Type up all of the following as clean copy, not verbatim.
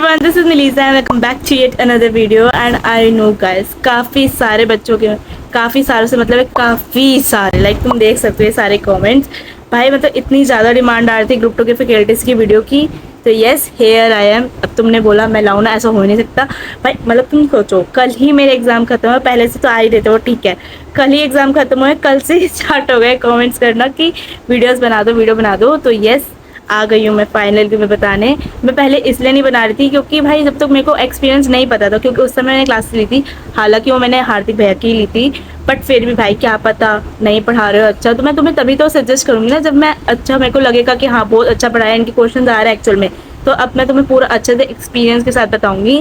everyone, this is Melissa and welcome back to yet another video. And I know guys, काफ़ी सारे बच्चों के काफ़ी सारों से मतलब काफ़ी सारे लाइक तुम देख सकते हो ये सारे कमेंट्स। भाई मतलब इतनी ज़्यादा डिमांड आ रही थी ग्रुप 2 के फैकल्टीज़ की वीडियो की, तो येस हेयर आई एम। अब तुमने बोला मैं लाऊँ ना, ऐसा हो नहीं सकता भाई। मतलब तुम सोचो, कल ही मेरे एग्ज़ाम खत्म हुआ, पहले से तो आ ही देते हो ठीक है, कल ही एग्ज़ाम खत्म हुए, कल से स्टार्ट हो गए कमेंट्स करना कि वीडियोस बना दो वीडियो बना दो। तो येस आ गई हूँ मैं फाइनल भी मैं बताने। मैं पहले इसलिए नहीं बना रही थी क्योंकि भाई जब तक मेरे को एक्सपीरियंस नहीं पता था, क्योंकि उस समय मैंने क्लास ली थी, हालांकि वो मैंने हार्दिक भैया की ली थी, बट फिर भी भाई क्या पता नहीं पढ़ा रहे हो अच्छा, तो मैं तुम्हें तभी तो सजेस्ट करूँगी ना जब मैं अच्छा मेरे को लगेगा कि हाँ बहुत अच्छा पढ़ाया, इनके क्वेश्चन आ रहे हैं एक्चुअल में, तो अब मैं तुम्हें पूरा अच्छे से एक्सपीरियंस के साथ बताऊंगी।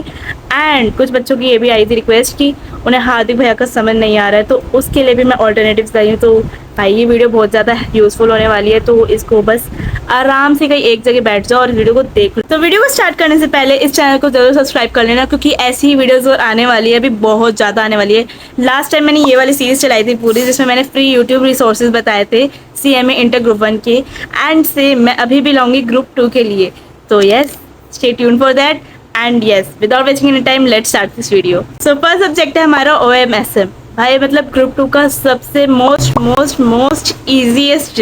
एंड कुछ बच्चों की ये भी आई थी रिक्वेस्ट कि उन्हें हार्दिक भैया का समझ नहीं आ रहा है, तो उसके लिए भी मैं ऑल्टरनेटिव्स लाई हूँ। तो भाई ये वीडियो बहुत ज़्यादा यूज़फुल होने वाली है, तो इसको बस आराम से कहीं एक जगह बैठ जाओ और वीडियो को देख लो। तो वीडियो को स्टार्ट करने से पहले इस चैनल को जरूर सब्सक्राइब कर लेना, क्योंकि ऐसी ही वीडियोज़ और आने वाली है, अभी बहुत ज़्यादा आने वाली है। लास्ट टाइम मैंने ये वाली सीरीज़ चलाई थी पूरी, जिसमें मैंने फ्री यूट्यूब रिसोर्सेज बताए थे CMA इंटर ग्रुप 1 के, एंड से मैं अभी भी लाऊंगी ग्रुप 2 के लिए। तो yes stay tuned for that and yes without wasting any time let's start this video। so first subject है हमारा OMSM। भाई मतलब ग्रुप 2 का सबसे मोस्ट ईजीएस्ट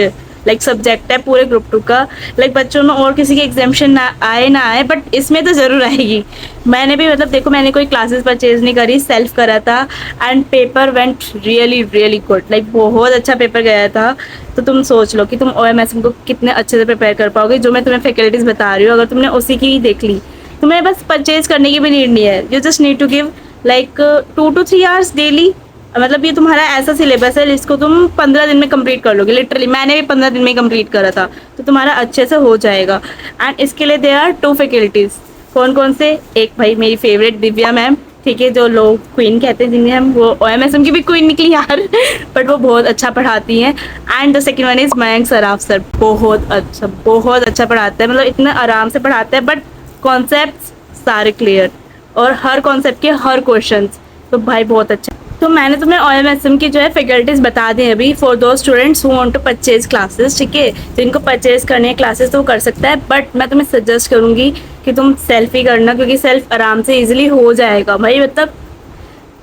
लाइक सब्जेक्ट है पूरे ग्रुप 2 का। लाइक बच्चों में और किसी की एग्जामिशन ना आए बट इसमें तो ज़रूर आएगी। मैंने भी मतलब देखो, मैंने कोई क्लासेस परचेज नहीं करी, सेल्फ करा था and paper went really good, like बहुत अच्छा पेपर गया था। तो तुम सोच लो कि तुम OMSM को कितने अच्छे से प्रिपेयर कर पाओगे, जो मैं तुम्हें फैकल्टीज़ बता रही हूँ। अगर तुमने उसी की देख ली, तुम्हें बस परचेज करने की भी नीड नहीं है, you just need to give like 2 to 3 hours daily. मतलब ये तुम्हारा ऐसा सिलेबस है जिसको तुम 15 दिन में कंप्लीट कर लोगे। लिटरली मैंने भी 15 दिन में कंप्लीट करा था, तो तुम्हारा अच्छे से हो जाएगा। एंड इसके लिए देयर आर 2 फैकल्टीज़। कौन कौन से? एक भाई मेरी फेवरेट दिव्या मैम, ठीक है, जो लोग क्वीन कहते हैं जिन्हें हम, वो OMSM की भी क्वीन निकली यार बट वो बहुत अच्छा पढ़ाती हैं। And the second one is Mayank Saraf sir, बहुत अच्छा पढ़ाते हैं, मतलब इतना आराम से पढ़ाते हैं, बट कॉन्सेप्ट सारे क्लियर और हर कॉन्सेप्ट के हर क्वेश्चन, तो भाई बहुत अच्छा। तो मैंने तुम्हें OMSM की जो है फैकल्टीज़ बता दी अभी for those students who want to purchase classes, ठीक है। तो इनको परचेज करने हैं क्लासेस तो कर सकता है, बट मैं तुम्हें सजेस्ट करूँगी कि तुम सेल्फ ही करना, क्योंकि सेल्फ आराम से इजीली हो जाएगा। भाई मतलब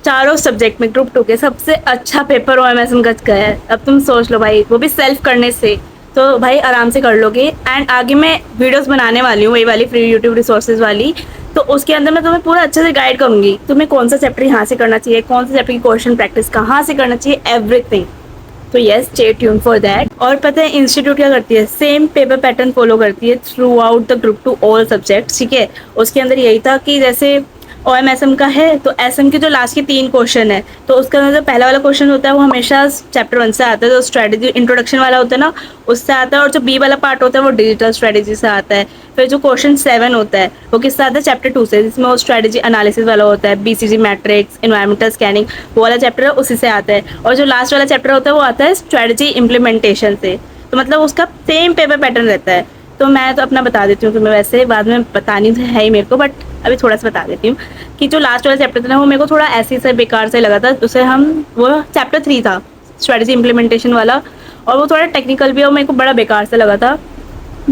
चारों सब्जेक्ट में ग्रुप 2 के सबसे अच्छा पेपर OMSM का गया है। अब तुम सोच लो भाई, वो भी सेल्फ करने से, तो भाई आराम से कर लोगे। एंड आगे मैं वीडियोस बनाने वाली हूँ, वही वाली फ्री यूट्यूब रिसोर्सेज वाली, तो उसके अंदर मैं तुम्हें पूरा अच्छे से गाइड करूँगी, तुम्हें कौन सा चैप्टर यहाँ से करना चाहिए, कौन सा चैप्टर की क्वेश्चन प्रैक्टिस कहाँ से करना चाहिए, एवरीथिंग। तो yes stay tune for that. और पता है इंस्टीट्यूट क्या करती है, सेम पेपर पैटर्न फॉलो करती है through out the group 2 all subjects, ठीक है। उसके अंदर यही था कि जैसे OMSM का है तो SM के जो लास्ट के 3 क्वेश्चन है, तो उसका अंदर जो पहला वाला क्वेश्चन होता है वो हमेशा चैप्टर 1 से आता है, जो स्ट्रेटेजी इंट्रोडक्शन वाला होता है ना उससे आता है, और जो B वाला पार्ट होता है वो डिजिटल स्ट्रेटेजी से आता है। फिर जो क्वेश्चन 7 होता है वो किससे आता है, चैप्टर 2 से, जिसमें वो स्ट्रेटेजी एनालिसिस वाला होता है, BCG मैट्रिक्स, इन्वायरमेंटल स्कैनिंग, वो वाला चैप्टर है उसी से आता है। और जो लास्ट वाला चैप्टर होता है वो आता है स्ट्रेटेजी इम्प्लीमेंटेशन से। तो मतलब उसका सेम पेपर पैटर्न रहता है। तो मैं तो अपना बता देती हूँ तुम्हें, वैसे बाद में बतानी तो है ही मेरे को, बट अभी थोड़ा सा बता देती हूँ कि जो लास्ट वाला चैप्टर था ना वो मेरे को थोड़ा ऐसे से बेकार से लगा था। उसे वो चैप्टर 3 था स्ट्रेटेजी इम्प्लीमेंटेशन वाला, और वो थोड़ा टेक्निकल भी और मेरे को बड़ा बेकार से लगा था।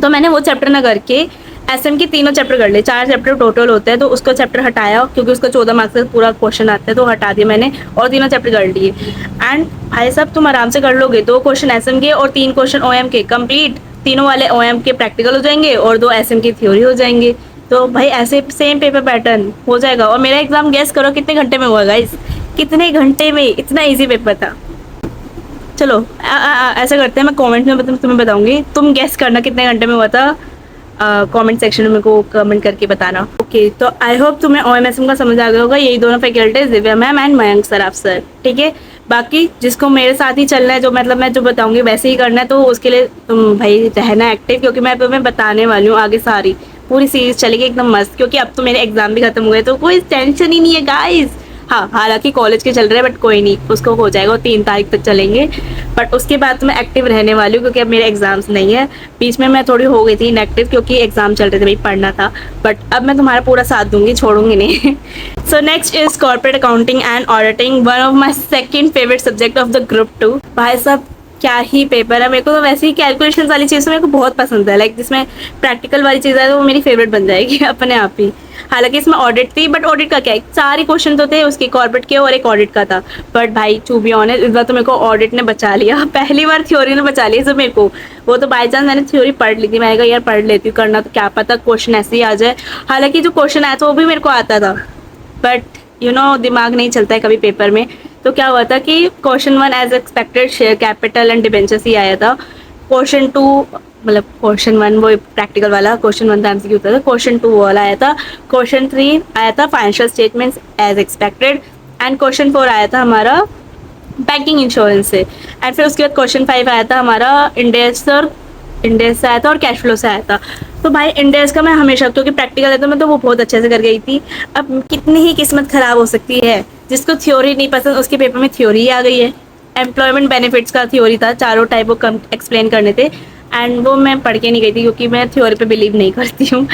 तो मैंने वो चैप्टर ना करके SM के तीनों चैप्टर कर लिए, 4 चैप्टर टोटल होते हैं, तो उसको चैप्टर हटाया क्योंकि उसका 14 मार्क्स का पूरा क्वेश्चन आता है, तो हटा दिया मैंने और तीनों चैप्टर कर लिए। एंड भाई साहब तुम आराम से कर लोगे, 2 क्वेश्चन SM के और 3 क्वेश्चन OM के कंप्लीट, तीनों वाले OM के प्रैक्टिकल हो जाएंगे और 2 SM की थ्योरी हो जाएंगे। तो भाई ऐसे सेम पेपर पैटर्न हो जाएगा। और मेरा एग्जाम गेस करो कितने घंटे में हुआ गाइस, कितने घंटे में, इतना ईजी पेपर था। चलो ऐसा करते हैं, मैं कमेंट में तुम्हें बताऊंगी, तुम गेस करना कितने घंटे में हुआ था। कमेंट सेक्शन में मेरे को कमेंट करके बताना। ओके तो आई होप तुम्हें OMSM का समझ आ गया होगा। यही दोनों faculties Divya ma'am and Mayank Saraf sir, ठीक है। बाकी जिसको मेरे साथ ही चलना है, जो मतलब मैं जो बताऊंगी वैसे ही करना है, तो उसके लिए तुम भाई रहना एक्टिव, क्योंकि मैं तुम्हें बताने वाली हूँ आगे सारी पूरी सीरीज चलेगी एकदम मस्त। क्योंकि अब तो मेरे एग्जाम भी खत्म हुए, तो कोई टेंशन ही नहीं है गाइज। हाँ हालांकि कॉलेज के चल रहे हैं बट कोई नहीं, उसको हो जाएगा, वो 3 तारीख तक चलेंगे। बट उसके बाद तो मैं एक्टिव रहने वाली हूँ, क्योंकि अब मेरे एग्जाम्स नहीं है। बीच में मैं थोड़ी हो गई थी इनएक्टिव क्योंकि एग्जाम चल रहे थे, भाई पढ़ना था, बट अब मैं तुम्हारा पूरा साथ दूंगी, छोड़ूंगी नहीं। So next is corporate accounting and auditing, one of my second favourite subject of the group 2। भाई साहब क्या ही पेपर है। मेरे को तो वैसे ही कैलकुलेशन वाली चीज़ मेरे को बहुत पसंद है, लाइक जिसमें प्रैक्टिकल वाली चीज़ है तो वो मेरी फेवरेट बन जाएगी अपने आप ही। हालांकि इसमें ऑडिट थी, बट ऑडिट का क्या है, सारे क्वेश्चन तो थे उसके कॉर्पोरेट के और एक ऑडिट का था। बट भाई टू बी ऑनेस्ट इस बार तो मेरे को ऑडिट ने बचा लिया पहली बार थ्योरी ने बचा लिया सब मेरे को। वो तो बाई चांस मैंने थ्योरी पढ़ ली थी, मैंने कहा यार पढ़ लेती हूँ, करना तो क्या पता क्वेश्चन ऐसे ही आ जाए। हालांकि जो क्वेश्चन आया था वो भी मेरे को आता था, बट दिमाग नहीं चलता है कभी पेपर में। तो क्या हुआ था कि question 1 as expected share capital and debentures ही आया था। क्वेश्चन 2 मतलब क्वेश्चन 1 वो प्रैक्टिकल वाला, क्वेश्चन 1 तो एमसीक्यू होता था, क्वेश्चन 2 वाला आया था। क्वेश्चन 3 आया था financial statements as expected, and question 4 आया था हमारा बैंकिंग इंश्योरेंस से। एंड फिर उसके बाद क्वेश्चन 5 आया था हमारा इंडेस से आया था और कैश फ्लो से आया था। तो भाई इंडेस का मैं हमेशा, क्योंकि प्रैक्टिकल है तो मैं तो वो बहुत अच्छे से कर गई थी। अब कितनी ही किस्मत खराब हो सकती है, जिसको थ्योरी नहीं पसंद उसके पेपर में थ्योरी ही आ गई है। एम्प्लॉयमेंट बेनिफिट्स का थ्योरी था, चारों टाइप वो कम एक्सप्लेन करने थे, एंड वो मैं पढ़ के नहीं गई थी क्योंकि मैं थ्योरी पे बिलीव नहीं करती हूँ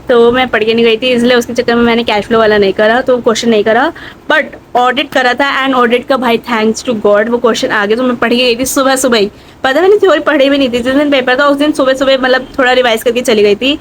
तो मैं पढ़ के नहीं गई थी, इसलिए उसके चक्कर में मैंने कैश फ्लो वाला नहीं करा, तो क्वेश्चन नहीं करा। बट ऑडिट करा था, एंड ऑडिट का भाई थैंक्स टू गॉड वो क्वेश्चन आ गए, तो मैं पढ़ के गई थी सुबह सुबह ही। पता मैंने थ्योरी पढ़ी भी नहीं थी, जिस दिन पेपर था उस दिन सुबह सुबह मतलब थोड़ा रिवाइज करके चली गई थी।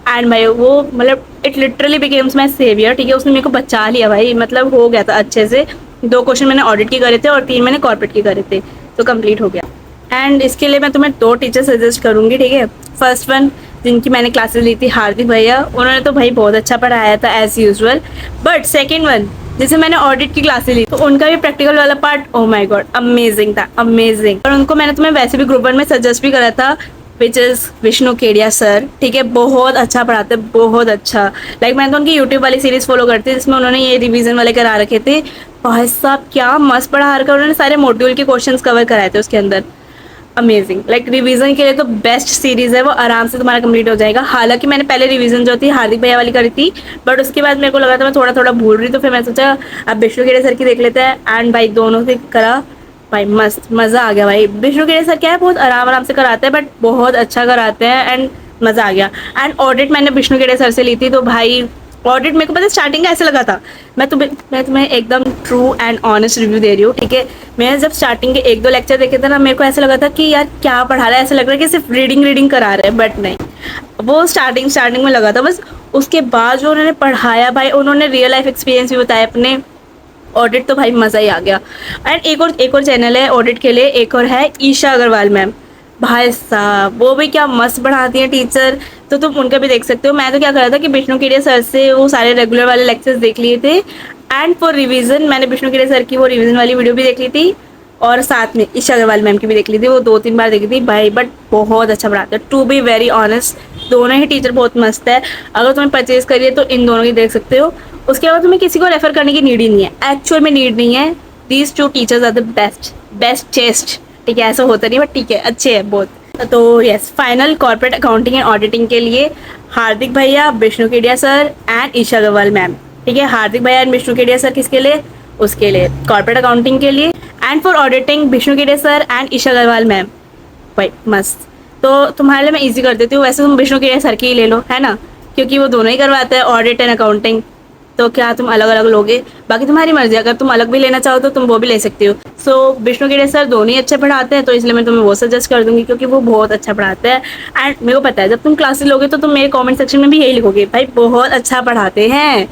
एंड भाई वो मतलब it literally becomes my saviour, ठीक है, उसने मेरे को बचा लिया भाई, मतलब हो गया था अच्छे से। 2 क्वेश्चन मैंने ऑडिट के करे थे और 3 मैंने कॉर्पोरेट के करे थे, तो कंप्लीट हो गया। एंड इसके लिए मैं तुम्हें 2 टीचर सजेस्ट करूंगी, ठीक है। फर्स्ट वन जिनकी मैंने क्लासेस ली थी, हार्दिक भैया, उन्होंने तो भाई बहुत अच्छा पढ़ाया था as usual. But second one जैसे मैंने ऑडिट की क्लासेस ली तो उनका भी प्रैक्टिकल वाला part oh my God amazing था, अमेजिंग। और उनको मैंने तुम्हें वैसे भी ग्रुप 1 में सजेस्ट भी करा था, which is Vishnu Kedia sir, ठीक है, बहुत अच्छा पढ़ाते, बहुत अच्छा। लाइक मैंने तो उनकी यूट्यूब वाली सीरीज फॉलो करती थी जिसमें उन्होंने ये रिवीजन वाले करा रखे थे। भाई साहब क्या मस्त पढ़ा रखा, उन्होंने सारे मॉड्यूल के क्वेश्चंस कवर कराए थे उसके अंदर, अमेजिंग। लाइक रिवीजन के लिए तो बेस्ट सीरीज है वो, आराम से तुम्हारा कंप्लीट हो जाएगा। हालांकि मैंने पहले रिवीजन जो थी हार्दिक भैया वाली करी थी, बट उसके बाद मेरे को लगा था मैं थोड़ा थोड़ा भूल रही, तो फिर मैं सोचा अब विष्णु केड़े सर की देख लेते हैं। एंड भाई दोनों से करा, भाई मस्त मज़ा आ गया भाई। विष्णु केड़े सर क्या है, बहुत आराम आराम से कराते हैं, बट बहुत अच्छा कराते हैं, एंड मज़ा आ गया। एंड ऑडिट मैंने विष्णु केड़े सर से ली थी, तो भाई ऑडिट मेरे को पता स्टार्टिंग का ऐसा लगा था, मैं तुम्हें एकदम ट्रू एंड ऑनेस्ट रिव्यू दे रही हूँ, ठीक है। मैं जब स्टार्टिंग के 1-2 लेक्चर देखे थे ना, मेरे को ऐसा लगा था कि यार क्या पढ़ा रहा है, ऐसा लग रहा है कि सिर्फ रीडिंग करा रहे हैं, बट नहीं, वो स्टार्टिंग में लगा था बस। उसके बाद जो उन्होंने पढ़ाया भाई, उन्होंने रियल लाइफ एक्सपीरियंस भी बताया अपने, ऑडिट तो भाई मज़ा ही आ गया। एंड एक और चैनल है ऑडिट के लिए, एक और है ईशा अग्रवाल मैम, भाई साहब वो भी क्या मस्त पढ़ाती हैं टीचर, तो तुम उनका भी देख सकते हो। मैं तो क्या करा था कि विष्णु केडिया सर से वो सारे रेगुलर वाले लेक्चर्स देख लिए थे, एंड फॉर रिवीजन मैंने विष्णु केडिया सर की वो रिवीजन वाली वीडियो भी देख ली थी, और साथ में ईशा अग्रवाल मैम की भी देख ली थी, वो 2-3 बार देखी थी भाई। बट बहुत अच्छा पढ़ाते हैं, टू बी वेरी ऑनेस्ट, दोनों ही टीचर बहुत मस्त है। अगर तुम्हें परचेज करिए तो इन दोनों की देख सकते हो, उसके बाद तुम्हें किसी को रेफर करने की नीड ही नहीं है, एक्चुअल में नीड नहीं है। These 2 teachers are the best chest, ठीक है, ऐसा होता नहीं बट ठीक है, अच्छे हैं बहुत। तो yes, final corporate accounting and auditing के लिए हार्दिक भैया, Vishnu Kedia sir and Isha Agarwal ma'am, ठीक है। हार्दिक भैया एंड विष्णु केडिया सर किसके लिए, उसके लिए कॉर्पोरेट अकाउंटिंग के लिए, and for auditing Vishnu Kedia sir and Isha Agarwal ma'am, भाई मस्त। तो तुम्हारे लिए मैं इजी कर देती हूँ, वैसे तुम विष्णु केडिया सर की ही ले लो, है ना, क्योंकि वो दोनों ही करवाते हैं ऑडिट एंड अकाउंटिंग, तो क्या तुम अलग अलग लोगे, बाकी तुम्हारी मर्जी, अगर तुम अलग भी लेना चाहो तो तुम वो भी ले सकती हो। सो विष्णु केडिया सर दोनों ही अच्छे पढ़ाते हैं, तो इसलिए मैं तुम्हें वो सजेस्ट कर दूंगी क्योंकि वो बहुत अच्छा पढ़ाते हैं। एंड मेरे को पता है जब तुम क्लासेस लोगे तो तुम मेरे कमेंट सेक्शन में भी यही लिखोगे, भाई बहुत अच्छा पढ़ाते हैं।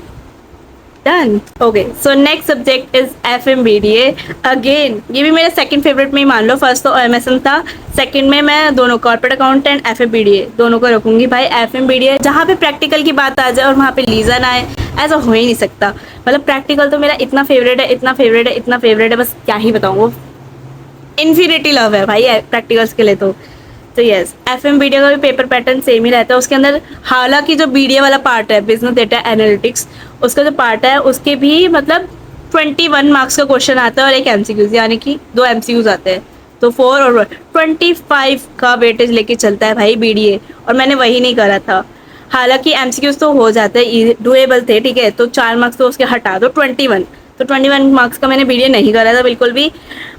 Done, okay. So next subject is FMBDA। Again ये भी मेरा सेकंड फेवरेट में ही मान लो, फर्स्ट तो OMSM था, सेकंड में मैं दोनों कॉर्पोरेट अकाउंटेंट FMBDA दोनों को रखूंगी। भाई FMBDA जहाँ पे प्रैक्टिकल की बात आ जाए और वहाँ पे लीजन आए, ऐसा हो ही नहीं सकता। मतलब प्रैक्टिकल तो मेरा इतना फेवरेट है, इतना फेवरेट है, इतना फेवरेट है, बस क्या ही बताऊँ, वो इन्फिनिटी लव है भाई प्रैक्टिकल्स के लिए। तो यस, FMBDA का भी पेपर पैटर्न सेम ही रहता है उसके अंदर। हालांकि जो BDA वाला पार्ट है, बिजनेस डेटा एनालिटिक्स, उसका जो पार्ट है उसके भी मतलब 21 मार्क्स का क्वेश्चन आता है और एक MCQs, यानी कि 2 MCQs आते हैं, तो 4 और 25 का वेटेज लेके चलता है भाई BDA, और मैंने वही नहीं करा था। हालांकि MCQs तो हो जाते हैं, डुएबल थे, ठीक है, तो 4 मार्क्स तो उसके हटा दो, 21, तो 21 मार्क्स का मैंने BDA नहीं करा था बिल्कुल भी।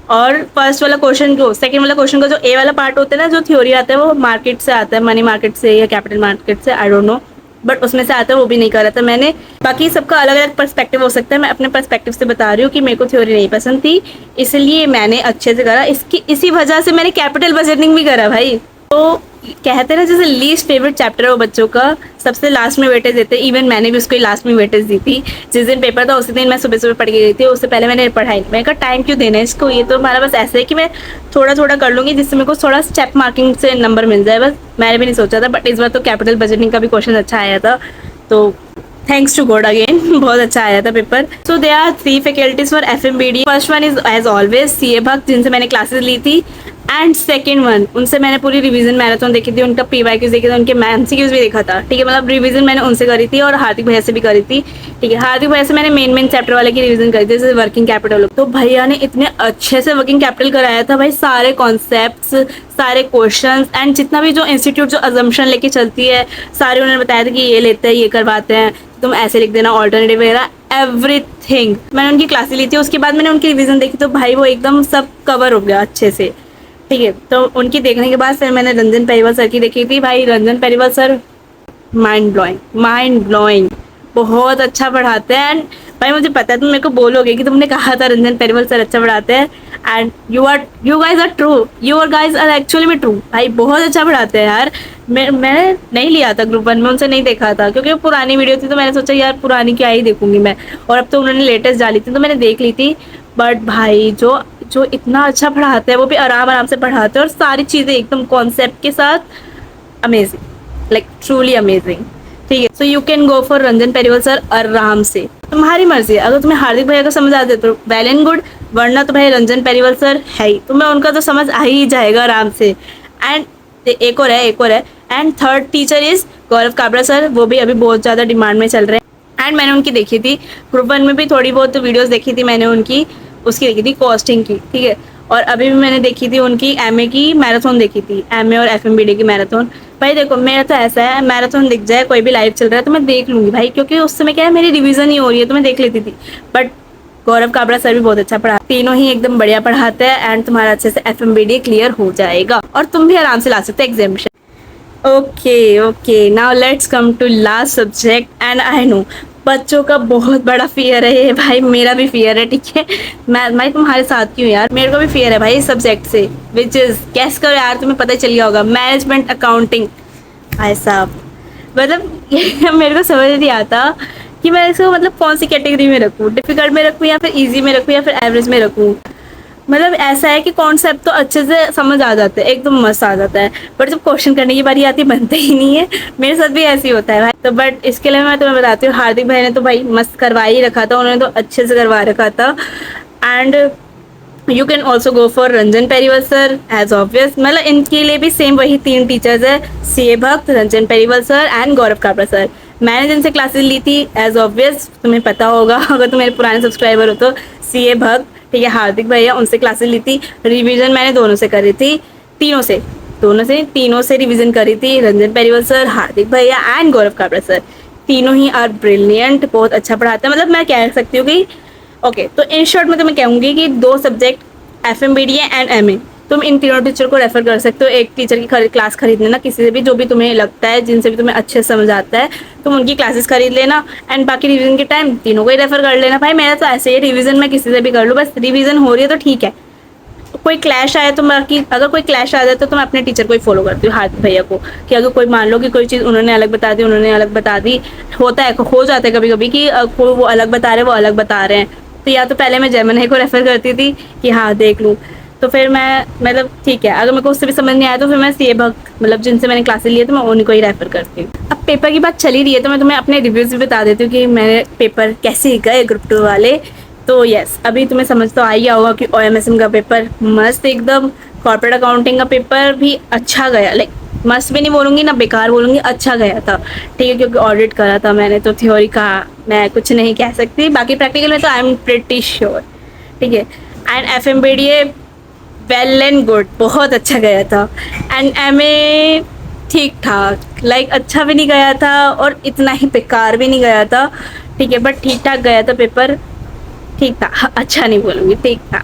और फर्स्ट वाला क्वेश्चन जो, सेकंड वाला क्वेश्चन का जो A वाला पार्ट होता है ना, जो थ्योरी आता है वो मार्केट से आता है, मनी मार्केट से या कैपिटल मार्केट से, आई डोंट नो, बट उसमें से आता है वो भी नहीं करा था मैंने। बाकी सबका अलग अलग पर्सपेक्टिव हो सकता है, मैं अपने पर्सपेक्टिव से बता रही हूँ कि मेरे को थ्योरी नहीं पसंद थी, इसलिए मैंने अच्छे से करा। इसकी इसी वजह से मैंने कैपिटल बजटिंग भी करा भाई। तो कहते हैं ना जैसे लीस्ट फेवरेट चैप्टर है वो बच्चों का, सबसे लास्ट में वेटेज देते हैं। इवन मैंने भी उसको लास्ट में वेटेज दी थी। जिस दिन पेपर था उसी दिन मैं सुबह सुबह पढ़ के गई थी, उससे पहले मैंने पढ़ाई नहीं। मैंने कहा टाइम क्यों देना है इसको, ये तो हमारा बस ऐसे है कि मैं थोड़ा थोड़ा कर लूँगी जिससे मेरे को थोड़ा स्टेप मार्किंग से नंबर मिल जाए, बस। मैंने भी नहीं सोचा था, बट इस बार तो कैपिटल बजटिंग का भी क्वेश्चन अच्छा आया था, तो थैंक्स टू गॉड अगेन बहुत अच्छा आया था paper. So they are 3 faculties for FMBD। First one is as always CA Bhakt, जिनसे मैंने क्लासेस ली थी। एंड सेकेंड वन, उनसे मैंने पूरी रिवीजन मैराथन देखी थी, उनका PYQs देखे थे, उनके MCQs भी देखा था, ठीक है। मतलब रिवीजन मैंने उनसे करी थी और हार्दिक भैया से भी करी थी, ठीक है। हार्दिक भैया से मैंने मेन चैप्टर वाले की रिवीजन करी थी, जैसे वर्किंग कैपिटल। तो भैया ने इतने अच्छे से वर्किंग कैपिटल कराया था भाई, सारे कॉन्सेप्ट्स, सारे क्वेश्चंस, एंड जितना भी जो इंस्टीट्यूट जो अजम्पशन लेके चलती है सारे उन्होंने बताया था कि ये लेते हैं, ये करवाते हैं, तुम ऐसे लिख देना, ऑल्टरनेटिव वगैरह एवरीथिंग। मैंने उनकी क्लासेस ली थी, उसके बाद मैंने उनकी रिवीजन देखी, तो भाई वो एकदम सब कवर हो गया अच्छे से, ठीक है। तो उनकी देखने के बाद फिर मैंने रंजन पेरीवाल सर की देखी थी। भाई Ranjan Periwal sir mind blowing, mind blowing, बहुत अच्छा पढ़ाते हैं। एंड भाई मुझे पता है तुम मेरे को बोलोगे कि तुमने कहा था रंजन पेरीवाल सर अच्छा पढ़ाते हैं, and you guys are true, your guys are actually में ट्रू। भाई बहुत अच्छा पढ़ाते हैं यार। मैंने नहीं लिया था ग्रुप 1 में, उनसे नहीं देखा था क्योंकि वो पुरानी वीडियो थी, तो मैंने सोचा यार पुरानी क्या ही देखूंगी मैं, और अब तो उन्होंने लेटेस्ट डाली थी तो मैंने देख ली थी। बट भाई जो जो इतना अच्छा पढ़ाते हैं, वो भी आराम आराम से पढ़ाते हैं, और सारी चीज़ें एकदम कॉन्सेप्ट के साथ, अमेजिंग, लाइक ट्रूली अमेजिंग, ठीक है। So you can go for Ranjan Periwal sir आराम से, तुम्हारी मर्जी है। अगर तुम्हें हार्दिक भैया का समझ आ जाए तो वेल एंड गुड, वरना तो भाई रंजन पेरीवाल सर है ही, तुम्हें उनका तो समझ आ ही जाएगा आराम से। एंड एक और है, and third teacher is Gaurav Kabra sir, वो भी अभी बहुत ज़्यादा डिमांड में चल रहे हैं। एंड मैंने उनकी देखी थी ग्रुप 1 में भी थोड़ी बहुत वीडियोज़ देखी थी मैंने उनकी, उसकी देखी थी कॉस्टिंग की, ठीक है। और अभी भी मैंने देखी थी उनकी MA की मैराथन देखी थी, MA और FMBD की मैराथन। भाई देखो मेरा तो ऐसा है, मैराथन दिख जाए कोई भी लाइव चल रहा है तो मैं देख लूँगी भाई, क्योंकि उस समय क्या है मेरी रिवीजन ही हो रही है तो मैं देख लेती थी। बट गौरव काबरा सर भी बहुत अच्छा पढ़ाते, तीनों ही एकदम बढ़िया पढ़ाते हैं, एंड तुम्हारा अच्छे से FMBD क्लियर हो जाएगा और तुम भी आराम से ला सकते हो examination. Okay now let's come to last subject. And I know बच्चों का बहुत बड़ा फियर है ये, भाई मेरा भी फियर है, ठीक है। मैं तुम्हारे साथ क्यों यार, मेरे को भी फियर है भाई इस सब्जेक्ट से, विच इज कैस करो यार, तुम्हें पता चल गया होगा, मैनेजमेंट अकाउंटिंग। भाई साहब मतलब मेरे को समझ नहीं आता कि मैं इसको मतलब कौन सी कैटेगरी में रखूँ, डिफिकल्ट में रखूँ या फिर ईजी में रखूँ या फिर एवरेज में रखूँ। मतलब ऐसा है कि कॉन्सेप्ट तो अच्छे से समझ आ जाते हैं, एकदम मस्त आ जाता है, बट जब क्वेश्चन करने की बारी आती है बनते ही नहीं है। मेरे साथ भी ऐसे ही होता है भाई। तो बट इसके लिए मैं तुम्हें बताती हूँ, हार्दिक भाई ने तो भाई मस्त करवा ही रखा था, उन्होंने तो अच्छे से करवा रखा था। And you can also go for Ranjan Periwal sir as obvious, मतलब इनके लिए भी सेम वही 3 टीचर्स है, CA भक्त, Ranjan Periwal sir and Gaurav Kabra sir. मैंने जिनसे क्लासेस ली थी एज ऑब्वियस तुम्हें पता होगा अगर तुम मेरे पुराने सब्सक्राइबर हो तो, CA भक्त, ठीक है, हार्दिक भैया, उनसे क्लासेस ली थी। रिवीजन मैंने दोनों से करी थी, तीनों से रिवीजन करी थी, रंजन पेरीवाल सर, हार्दिक भैया एंड गौरव काबरा सर। तीनों ही आर ब्रिलियंट, बहुत अच्छा पढ़ाते हैं। मतलब मैं कह सकती हूँ कि ओके तो इन शॉर्ट में तो मैं कहूँगी कि 2 सब्जेक्ट FMBD एंड MA, तुम इन तीनों टीचर को रेफर कर सकते हो। एक टीचर की क्लास खरीद लेना, किसी से भी जो भी तुम्हें लगता है, जिनसे भी तुम्हें अच्छे से समझ आता है, तुम उनकी क्लासेस खरीद लेना। एंड बाकी रिवीजन के टाइम तीनों को ही रेफर कर लेना। भाई मेरा तो ऐसे ही रिवीजन मैं किसी से भी कर लूँ, बस रिवीजन हो रही है तो ठीक है। कोई क्लैश आए तो बाकी अगर कोई क्लैश आ जाए तो मैं अपने टीचर को ही फॉलो करती हूँ, हार्दिक भैया को, कि अगर कोई मान लो कि कोई चीज़ उन्होंने अलग बता दी, होता है, हो जाता है कभी कभी कि वो अलग बता रहे, वो अलग बता रहे हैं, तो या तो पहले मैं जेमिनी को रेफर करती थी कि हाँ देख लूँ, तो फिर मैं मतलब ठीक है, अगर मेरे को उससे भी समझ नहीं आया तो फिर मैं CA भक्त, मतलब जिनसे मैंने क्लासेस लिए तो मैं उन्हीं को ही रेफर करती हूँ। अब पेपर की बात चली रही है तो मैं तुम्हें अपने रिव्यूज़ भी बता देती हूँ कि मेरे पेपर कैसे गए ग्रुप 2 वाले। तो यस, अभी तुम्हें समझ तो आ ही होगा कि OMSM का पेपर मस्त एकदम, कॉर्पोरेट अकाउंटिंग का पेपर भी अच्छा गया, लाइक मस्त भी नहीं बोलूँगी ना बेकार बोलूँगी, अच्छा गया था, ठीक है, क्योंकि ऑडिट करा था मैंने, तो थ्योरी का मैं कुछ नहीं कह सकती, बाकी प्रैक्टिकल में तो आई एम प्रिटी श्योर, ठीक है। And FMBD well and good, बहुत अच्छा गया था। एंड MA ठीक ठाक, लाइक अच्छा भी नहीं गया था और इतना ही बेकार भी नहीं गया था, ठीक है, बट ठीक ठाक गया था पेपर, ठीक था, अच्छा नहीं बोलूँगी, ठीक था।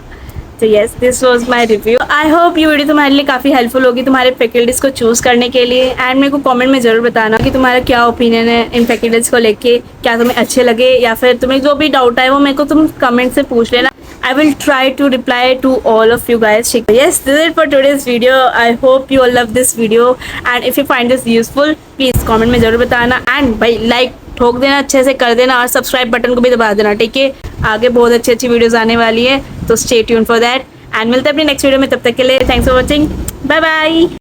तो yes, this was my review. I hope ये वीडियो तुम्हारे लिए काफ़ी हेल्पफुल होगी तुम्हारे फैकल्टीज़ को चूज़ करने के लिए। एंड मेरे को कमेंट में ज़रूर बताना कि तुम्हारा क्या ओपिनियन है इन फैकल्टीज़ को लेके, क्या तुम्हें अच्छे लगे या फिर तुम्हें जो भी डाउट है वो मेरे को तुम कमेंट से पूछ लेना। I will try to reply to all of you guys. Yes, this is it for today's video. I hope you all love this video, and if you find this useful, please comment में ज़रूर बताना। And भाई like ठोक देना, अच्छे से कर देना, और सब्सक्राइब बटन को भी दबा देना, ठीक है। आगे बहुत अच्छी अच्छी वीडियोस आने वाली है, तो stay tune for that. And मिलते हैं अपनी नेक्स्ट वीडियो में, तब तक के लिए thanks for watching, bye bye.